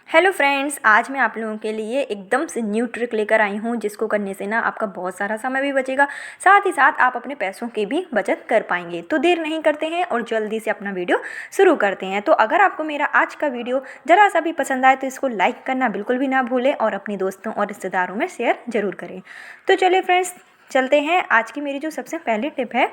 Hello friends, आज मैं आप लोगों के लिए एकदम से न्यू ट्रिक लेकर आई हूँ जिसको करने से ना आपका बहुत सारा समय भी बचेगा, साथ ही साथ आप अपने पैसों की भी बचत कर पाएंगे। तो देर नहीं करते हैं और जल्दी से अपना वीडियो शुरू करते हैं। तो अगर आपको मेरा आज का वीडियो ज़रा सा भी पसंद आए तो इसको लाइक करना बिल्कुल भी ना भूलें और अपने दोस्तों और रिश्तेदारों में शेयर ज़रूर करें। तो चलिए फ्रेंड्स, चलते हैं। आज की मेरी जो सबसे पहली टिप है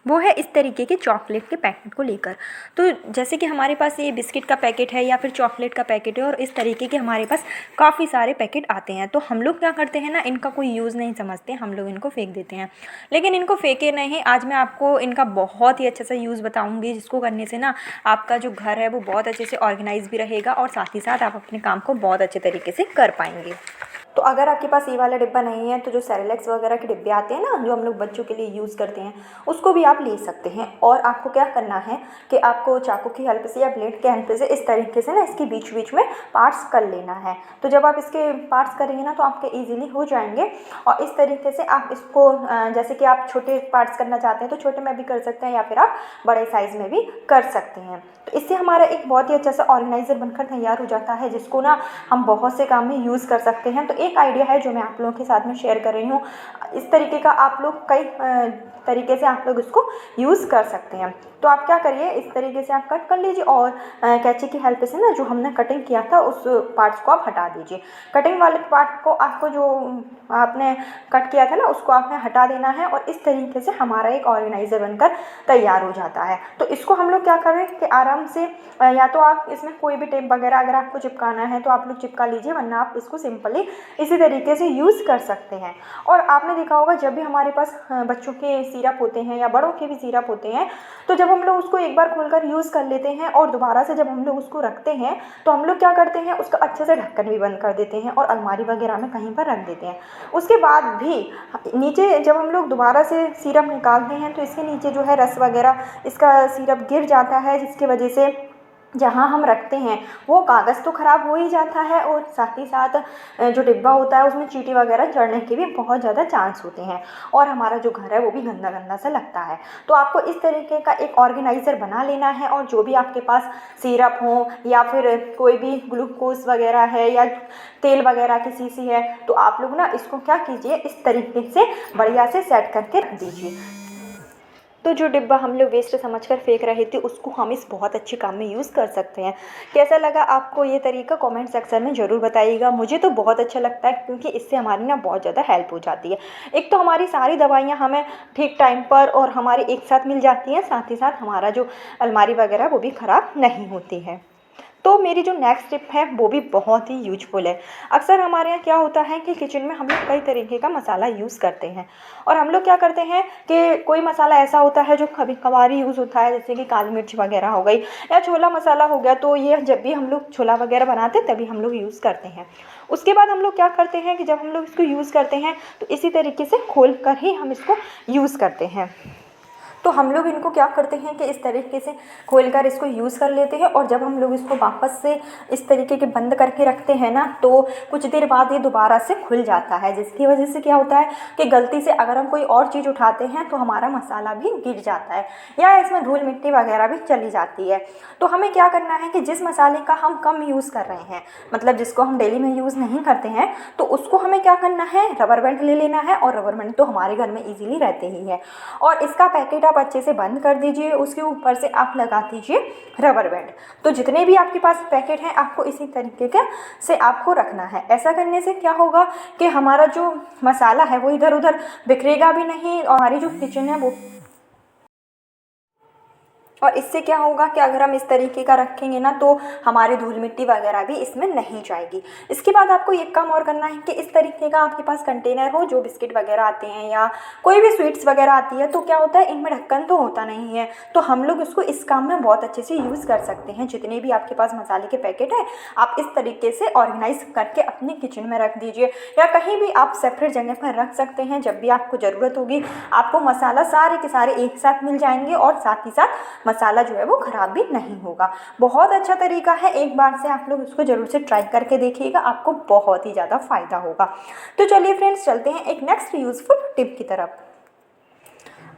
वो है इस तरीके के चॉकलेट के पैकेट को लेकर। तो जैसे कि हमारे पास ये बिस्किट का पैकेट है या फिर चॉकलेट का पैकेट है और इस तरीके के हमारे पास काफ़ी सारे पैकेट आते हैं। तो हम लोग क्या करते हैं ना, इनका कोई यूज़ नहीं समझते, हम लोग इनको फेंक देते हैं। लेकिन इनको फेंके नहीं, आज मैं आपको इनका बहुत ही अच्छा सा यूज़ बताऊँगी जिसको करने से ना आपका जो घर है वो बहुत अच्छे से ऑर्गेनाइज भी रहेगा और साथ ही साथ आप अपने काम को बहुत अच्छे तरीके से कर पाएंगे। तो अगर आपके पास ये वाला डिब्बा नहीं है तो जो सेरेलैक्स वगैरह के डिब्बे आते हैं ना, जो हम लोग बच्चों के लिए यूज़ करते हैं, उसको भी आप ले सकते हैं। और आपको क्या करना है कि आपको चाकू की हेल्प से या ब्लेड के हेल्प से इस तरीके से ना इसके बीच बीच में पार्ट्स कर लेना है। तो जब आप इसके पार्ट्स करेंगे ना तो आपके ईजिली हो जाएंगे। और इस तरीके से आप इसको जैसे कि आप छोटे पार्ट्स करना चाहते हैं तो छोटे में भी कर सकते हैं या फिर आप बड़े साइज़ में भी कर सकते हैं। तो इससे हमारा एक बहुत ही अच्छा सा ऑर्गेनाइज़र बनकर तैयार हो जाता है जिसको ना हम बहुत से काम में यूज़ कर सकते हैं। तो एक आइडिया है जो मैं आप लोगों के साथ में शेयर कर रही हूँ। इस तरीके का आप लोग कई तरीके से आप लोग इसको यूज़ कर सकते हैं। तो आप क्या करिए, इस तरीके से आप कट कर लीजिए और कैंची की हेल्प से ना जो हमने कटिंग किया था उस पार्ट्स को आप हटा दीजिए। कटिंग वाले पार्ट को आपको जो आपने कट किया था ना उसको आपने हटा देना है और इस तरीके से हमारा एक ऑर्गेनाइज़र बनकर तैयार हो जाता है। तो इसको हम लोग क्या करें कि आराम से या तो आप इसमें कोई भी टेप वगैरह अगर आपको चिपकाना है तो आप लोग चिपका लीजिए, वरना आप इसको सिंपली इसी तरीके से यूज़ कर सकते हैं। और आपने देखा होगा जब भी हमारे पास बच्चों के सिरप होते हैं या बड़ों के भी सिरप होते हैं, तो जब हम लोग उसको एक बार खोलकर यूज़ कर लेते हैं और दोबारा से जब हम लोग उसको रखते हैं तो हम लोग क्या करते हैं, उसका अच्छे से ढक्कन भी बंद कर देते हैं और अलमारी वगैरह में कहीं पर रख देते हैं। उसके बाद भी नीचे जब हम लोग दोबारा से सिरप निकालते हैं तो इसके नीचे जो है रस वगैरह इसका सिरप गिर जाता है, जिसकी वजह से जहाँ हम रखते हैं वो कागज़ तो ख़राब हो ही जाता है और साथ ही साथ जो डिब्बा होता है उसमें चींटी वगैरह चढ़ने के भी बहुत ज़्यादा चांस होते हैं और हमारा जो घर है वो भी गंदा गंदा सा लगता है। तो आपको इस तरीके का एक ऑर्गेनाइज़र बना लेना है और जो भी आपके पास सिरप हो या फिर कोई भी ग्लूकोज वगैरह है या तेल वगैरह की शीशी है, तो आप लोग ना इसको क्या कीजिए, इस तरीके से बढ़िया से सेट करके रख दीजिए। तो जो डिब्बा हम लोग वेस्ट समझकर फेंक रहे थे उसको हम इस बहुत अच्छे काम में यूज़ कर सकते हैं। कैसा लगा आपको ये तरीका, कमेंट सेक्शन में ज़रूर बताइएगा। मुझे तो बहुत अच्छा लगता है क्योंकि इससे हमारी ना बहुत ज़्यादा हेल्प हो जाती है। एक तो हमारी सारी दवाइयाँ हमें ठीक टाइम पर और हमारी एक साथ मिल जाती हैं, साथ ही साथ हमारा जो अलमारी वगैरह वो भी ख़राब नहीं होती है। तो मेरी जो नेक्स्ट टिप है वो भी बहुत ही यूजफुल है। अक्सर हमारे यहाँ क्या होता है कि किचन में हम लोग कई तरीके का मसाला यूज़ करते हैं और हम लोग क्या करते हैं कि कोई मसाला ऐसा होता है जो कभी कभार ही यूज़ होता है, जैसे कि काली मिर्च वगैरह हो गई या छोला मसाला हो गया। तो ये जब भी हम लोग छोला वगैरह बनाते हैं तभी हम लोग यूज़ करते हैं। उसके बाद हम लोग क्या करते हैं कि जब हम लोग इसको यूज़ करते हैं तो इसी तरीके से खोल कर ही हम इसको यूज़ करते हैं। तो हम लोग इनको क्या करते हैं कि इस तरीके से खोलकर इसको यूज़ कर लेते हैं और जब हम लोग इसको वापस से इस तरीके के बंद करके रखते हैं ना तो कुछ देर बाद ये दोबारा से खुल जाता है, जिसकी वजह से क्या होता है कि गलती से अगर हम कोई और चीज़ उठाते हैं तो हमारा मसाला भी गिर जाता है या इसमें धूल मिट्टी वगैरह भी चली जाती है। तो हमें क्या करना है कि जिस मसाले का हम कम यूज़ कर रहे हैं, मतलब जिसको हम डेली में यूज़ नहीं करते हैं, तो उसको हमें क्या करना है, रबर बैंड ले लेना है। और रबर बैंड तो हमारे घर में ईजिली रहते ही है और इसका पैकेट आप अच्छे से बंद कर दीजिए, उसके ऊपर से आप लगा दीजिए रबर बैंड। तो जितने भी आपके पास पैकेट हैं आपको इसी तरीके के से आपको रखना है। ऐसा करने से क्या होगा कि हमारा जो मसाला है वो इधर उधर बिखरेगा भी नहीं और हमारी जो किचन है वो, और इससे क्या होगा कि अगर हम इस तरीके का रखेंगे ना तो हमारी धूल मिट्टी वगैरह भी इसमें नहीं जाएगी। इसके बाद आपको एक काम और करना है कि इस तरीके का आपके पास कंटेनर हो, जो बिस्किट वगैरह आते हैं या कोई भी स्वीट्स वगैरह आती है, तो क्या होता है इनमें ढक्कन तो होता नहीं है, तो हम लोग इसको इस काम में बहुत अच्छे से यूज़ कर सकते हैं। जितने भी आपके पास मसाले के पैकेट हैं आप इस तरीके से ऑर्गेनाइज करके अपने किचन में रख दीजिए या कहीं भी आप सेपरेट जगह पर रख सकते हैं। जब भी आपको ज़रूरत होगी आपको मसाला सारे के सारे एक साथ मिल जाएंगे और साथ ही साथ मसाला जो है वो ख़राब भी नहीं होगा। बहुत अच्छा तरीका है, एक बार से आप लोग इसको ज़रूर से ट्राई करके देखिएगा, आपको बहुत ही ज़्यादा फ़ायदा होगा। तो चलिए फ्रेंड्स, चलते हैं एक नेक्स्ट यूज़फुल टिप की तरफ।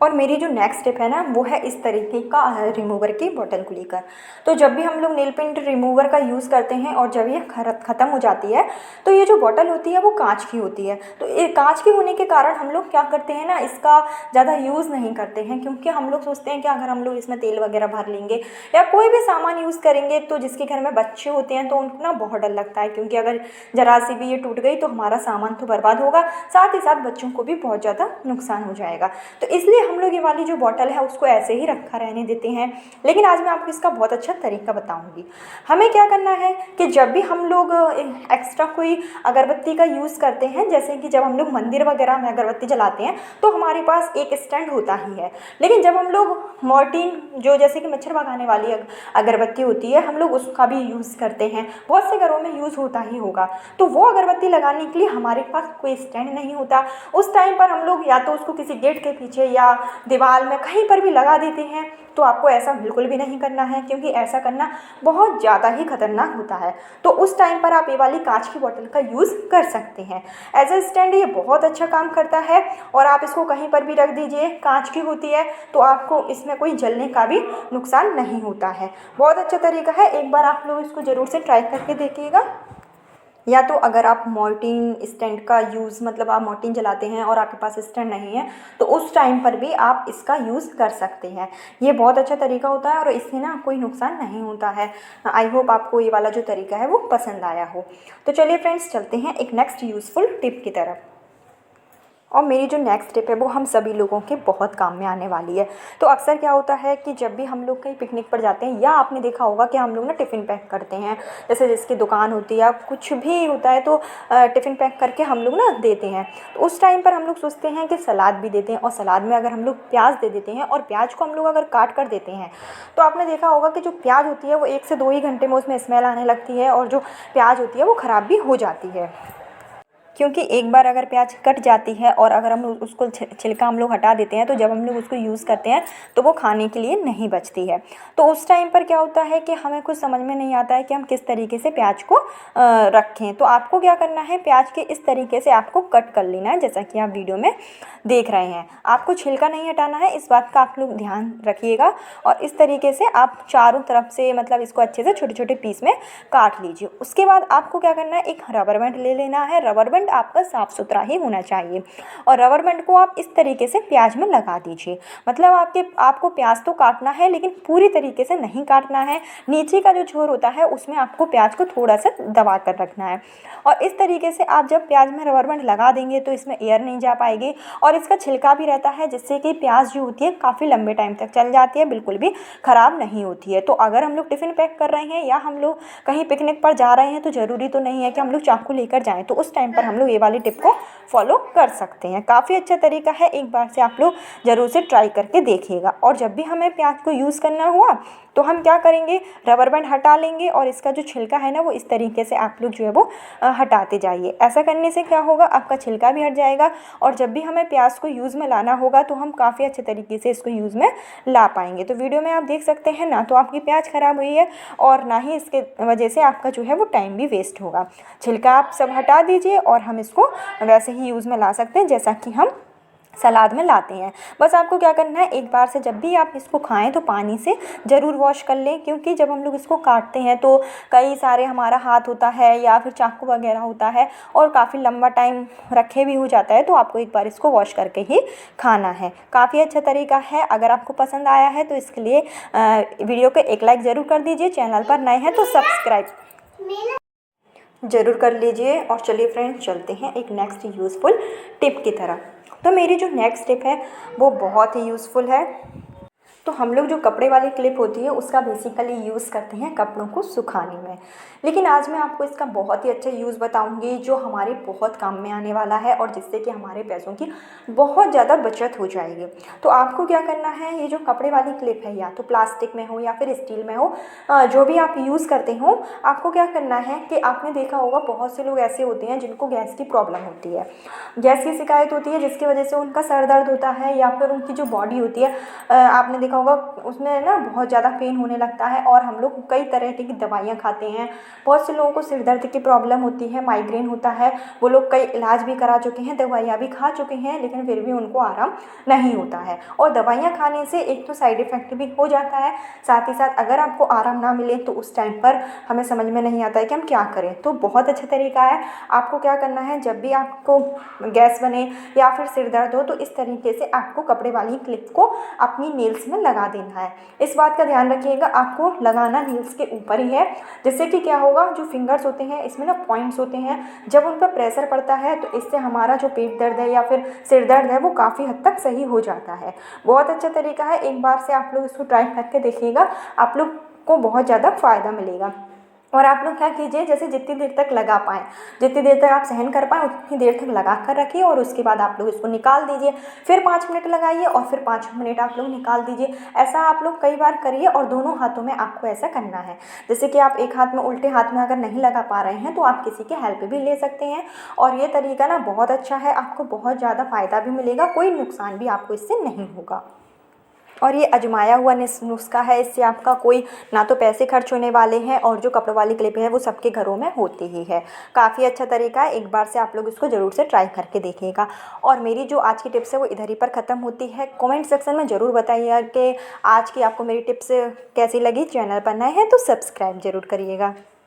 और मेरी जो नेक्स्ट स्टेप है ना वो है इस तरीके का रिमूवर की बॉटल को लेकर। तो जब भी हम लोग नेल पेंट रिमूवर का यूज़ करते हैं और जब ये ख़त्म हो जाती है तो ये जो बॉटल होती है वो कांच की होती है। तो ये कांच की होने के कारण हम लोग क्या करते हैं ना, इसका ज़्यादा यूज़ नहीं करते हैं, क्योंकि हम लोग सोचते हैं कि अगर हम लोग इसमें तेल वगैरह भर लेंगे या कोई भी सामान यूज़ करेंगे तो जिसके घर में बच्चे होते हैं तो उनको ना बहुत डर लगता है, क्योंकि अगर ज़रा सी भी ये टूट गई तो हमारा सामान तो बर्बाद होगा, साथ ही साथ बच्चों को भी बहुत ज़्यादा नुकसान हो जाएगा। तो इसलिए हम लोग ये वाली जो बॉटल है उसको ऐसे ही रखा रहने देते हैं। लेकिन आज मैं आपको इसका बहुत अच्छा तरीका बताऊंगी। हमें क्या करना है कि जब भी हम लोग एक्स्ट्रा कोई अगरबत्ती का यूज़ करते हैं, जैसे कि जब हम लोग मंदिर वगैरह में अगरबत्ती जलाते हैं तो हमारे पास एक स्टैंड होता ही है। लेकिन जब हम लोग मॉर्टिन जो जैसे कि मच्छर भगाने वाली अगरबत्ती होती है, हम लोग उसका भी यूज़ करते हैं, बहुत से घरों में यूज़ होता ही होगा। तो वो अगरबत्ती लगाने के लिए हमारे पास कोई स्टैंड नहीं होता। उस टाइम पर हम लोग या तो उसको किसी गेट के पीछे या दीवार में कहीं पर भी लगा देते हैं। तो आपको ऐसा बिल्कुल भी नहीं करना है, क्योंकि ऐसा करना बहुत ज़्यादा ही खतरनाक होता है। तो उस टाइम पर आप ये वाली कांच की बोतल का यूज़ कर सकते हैं। एज ए स्टैंड ये बहुत अच्छा काम करता है और आप इसको कहीं पर भी रख दीजिए, कांच की होती है तो आपको इसमें कोई जलने का भी नुकसान नहीं होता है। बहुत अच्छा तरीका है, एक बार आप लोग इसको ज़रूर से ट्राई करके देखिएगा। या तो अगर आप मॉर्टिन स्टैंड का यूज़ मतलब आप मॉर्टिन जलाते हैं और आपके पास स्टैंड नहीं है तो उस टाइम पर भी आप इसका यूज़ कर सकते हैं। ये बहुत अच्छा तरीका होता है और इससे ना कोई नुकसान नहीं होता है। आई होप आपको ये वाला जो तरीका है वो पसंद आया हो। तो चलिए फ्रेंड्स, चलते हैं एक नेक्स्ट यूज़फुल टिप की तरफ। और मेरी जो नेक्स्ट टिप है वो हम सभी लोगों के बहुत काम में आने वाली है। तो अक्सर क्या होता है कि जब भी हम लोग कहीं पिकनिक पर जाते हैं या आपने देखा होगा कि हम लोग ना टिफ़िन पैक करते हैं, जैसे जिसकी दुकान होती है कुछ भी होता है तो टिफ़िन पैक करके हम लोग ना देते हैं। तो उस टाइम पर हम लोग सोचते हैं कि सलाद भी देते हैं और सलाद में अगर हम लोग प्याज दे देते हैं और प्याज को हम लोग अगर काट कर देते हैं तो आपने देखा होगा कि जो प्याज होती है वो 1 से 2 ही घंटे में उसमें स्मेल आने लगती है और जो प्याज होती है वो ख़राब भी हो जाती है। क्योंकि एक बार अगर प्याज कट जाती है और अगर हम उसको छिलका हम लोग हटा देते हैं तो जब हम लोग उसको यूज़ करते हैं तो वो खाने के लिए नहीं बचती है। तो उस टाइम पर क्या होता है कि हमें कुछ समझ में नहीं आता है कि हम किस तरीके से प्याज को रखें। तो आपको क्या करना है, प्याज के इस तरीके से आपको कट कर लेना है, जैसा कि आप वीडियो में देख रहे हैं। आपको छिलका नहीं हटाना है, इस बात का आप लोग ध्यान रखिएगा। और इस तरीके से आप चारों तरफ से मतलब इसको अच्छे से छोटे छोटे पीस में काट लीजिए। उसके बाद आपको क्या करना है, एक रबर बैंड ले लेना है। रबर बैंड आपका साफ़ सुथरा ही होना चाहिए और रबर बैंड को आप इस तरीके से प्याज में लगा दीजिए। मतलब आपको प्याज तो काटना है लेकिन पूरी तरीके से नहीं काटना है। नीचे का जो छोर होता है उसमें आपको प्याज को थोड़ा सा दबा कर रखना है। और इस तरीके से आप जब प्याज में रबर बैंड लगा देंगे तो इसमें एयर नहीं जा पाएगी और इसका छिलका भी रहता है, जिससे कि प्याज जो होती है काफ़ी लंबे टाइम तक चल जाती है, बिल्कुल भी ख़राब नहीं होती है। तो अगर हम लोग टिफ़िन पैक कर रहे हैं या हम लोग कहीं पिकनिक पर जा रहे हैं तो ज़रूरी तो नहीं है कि हम लोग चाकू लेकर जाएँ, तो उस टाइम पर हम लोग ये वाली टिप को फॉलो कर सकते हैं। काफ़ी अच्छा तरीका है, एक बार से आप लोग ज़रूर से ट्राई करके देखिएगा। और जब भी हमें प्याज को यूज़ करना हुआ तो हम क्या करेंगे, रबर बैंड हटा लेंगे और इसका जो छिलका है ना वो इस तरीके से आप लोग जो है वो हटाते जाइए। ऐसा करने से क्या होगा, आपका छिलका भी हट जाएगा और जब भी हमें प्याज को यूज़ में लाना होगा तो हम काफ़ी अच्छे तरीके से इसको यूज़ में ला पाएंगे। तो वीडियो में आप देख सकते हैं ना, तो आपकी प्याज ख़राब हुई है और ना ही इसके वजह से आपका जो है वो टाइम भी वेस्ट होगा। छिलका आप सब हटा दीजिए और हम इसको वैसे ही यूज़ में ला सकते हैं जैसा कि हम सलाद में लाते हैं। बस आपको क्या करना है, एक बार से जब भी आप इसको खाएं तो पानी से ज़रूर वॉश कर लें, क्योंकि जब हम लोग इसको काटते हैं तो कई सारे हमारा हाथ होता है या फिर चाकू वगैरह होता है और काफ़ी लंबा टाइम रखे भी हो जाता है। तो आपको एक बार इसको वॉश करके ही खाना है। काफ़ी अच्छा तरीका है। अगर आपको पसंद आया है तो इसके लिए वीडियो को एक लाइक ज़रूर कर दीजिए। चैनल पर नए हैं तो सब्सक्राइब ज़रूर कर लीजिए। और चलिए फ्रेंड्स, चलते हैं एक नेक्स्ट यूज़फुल टिप की तरफ। तो मेरी जो नेक्स्ट टिप है वो बहुत ही यूज़फुल है। तो हम लोग जो कपड़े वाली क्लिप होती है उसका बेसिकली यूज़ करते हैं कपड़ों को सुखाने में, लेकिन आज मैं आपको इसका बहुत ही अच्छा यूज़ बताऊंगी जो हमारे बहुत काम में आने वाला है और जिससे कि हमारे पैसों की बहुत ज़्यादा बचत हो जाएगी। तो आपको क्या करना है, ये जो कपड़े वाली क्लिप है या तो प्लास्टिक में हो या फिर स्टील में हो, जो भी आप यूज़ करते हो, आपको क्या करना है कि आपने देखा होगा बहुत से लोग ऐसे होते हैं जिनको गैस की प्रॉब्लम होती है, गैस की शिकायत होती है, जिसकी वजह से उनका सर दर्द होता है या फिर उनकी जो बॉडी होती है, आपने देखा होगा उसमें ना बहुत ज़्यादा पेन होने लगता है और हम लोग कई तरह की दवाइयाँ खाते हैं। बहुत से लोगों को सिर दर्द की प्रॉब्लम होती है, माइग्रेन होता है, वो लोग कई इलाज भी करा चुके हैं, दवाइयाँ भी खा चुके हैं, लेकिन फिर भी उनको आराम नहीं होता है। और दवाइयाँ खाने से एक तो साइड इफ़ेक्ट भी हो जाता है, साथ ही साथ अगर आपको आराम ना मिले तो उस टाइम पर हमें समझ में नहीं आता है कि हम क्या करें। तो बहुत अच्छा तरीका है, आपको क्या करना है, जब भी आपको गैस बने या फिर सिर दर्द हो तो इस तरीके से आपको कपड़े वाली क्लिप को अपनी नेल्स में लगा देना है। इस बात का ध्यान रखिएगा, आपको लगाना नेल्स के ऊपर ही है, जिससे कि क्या होगा, जो फिंगर्स होते हैं इसमें ना पॉइंट्स होते हैं, जब उन पर प्रेशर पड़ता है तो इससे हमारा जो पेट दर्द है या फिर सिर दर्द है वो काफ़ी हद तक सही हो जाता है। बहुत अच्छा तरीका है, एक बार से आप लोग इसको ट्राई करके देखिएगा, आप लोग को बहुत ज़्यादा फ़ायदा मिलेगा। और आप लोग क्या कीजिए, जैसे जितनी देर तक लगा पाएँ, जितनी देर तक आप सहन कर पाएँ उतनी देर तक लगा कर रखिए और उसके बाद आप लोग इसको निकाल दीजिए। फिर 5 मिनट लगाइए और फिर 5 मिनट आप लोग निकाल दीजिए। ऐसा आप लोग कई बार करिए और दोनों हाथों में आपको ऐसा करना है। जैसे कि आप एक हाथ में, उल्टे हाथ में अगर नहीं लगा पा रहे हैं तो आप किसी की हेल्प भी ले सकते हैं। और ये तरीका ना बहुत अच्छा है, आपको बहुत ज़्यादा फ़ायदा भी मिलेगा, कोई नुकसान भी आपको इससे नहीं होगा। और ये आजमाया हुआ नुस्खा है, इससे आपका कोई ना तो पैसे खर्च होने वाले हैं और जो कपड़ों वाली क्लिप है वो सबके घरों में होती ही है। काफ़ी अच्छा तरीका है, एक बार से आप लोग इसको ज़रूर से ट्राई करके देखिएगा। और मेरी जो आज की टिप्स है वो इधर ही पर ख़त्म होती है। कमेंट सेक्शन में ज़रूर बताइएगा कि आज की आपको मेरी टिप्स कैसी लगी। चैनल पर नए हैं तो सब्सक्राइब ज़रूर करिएगा।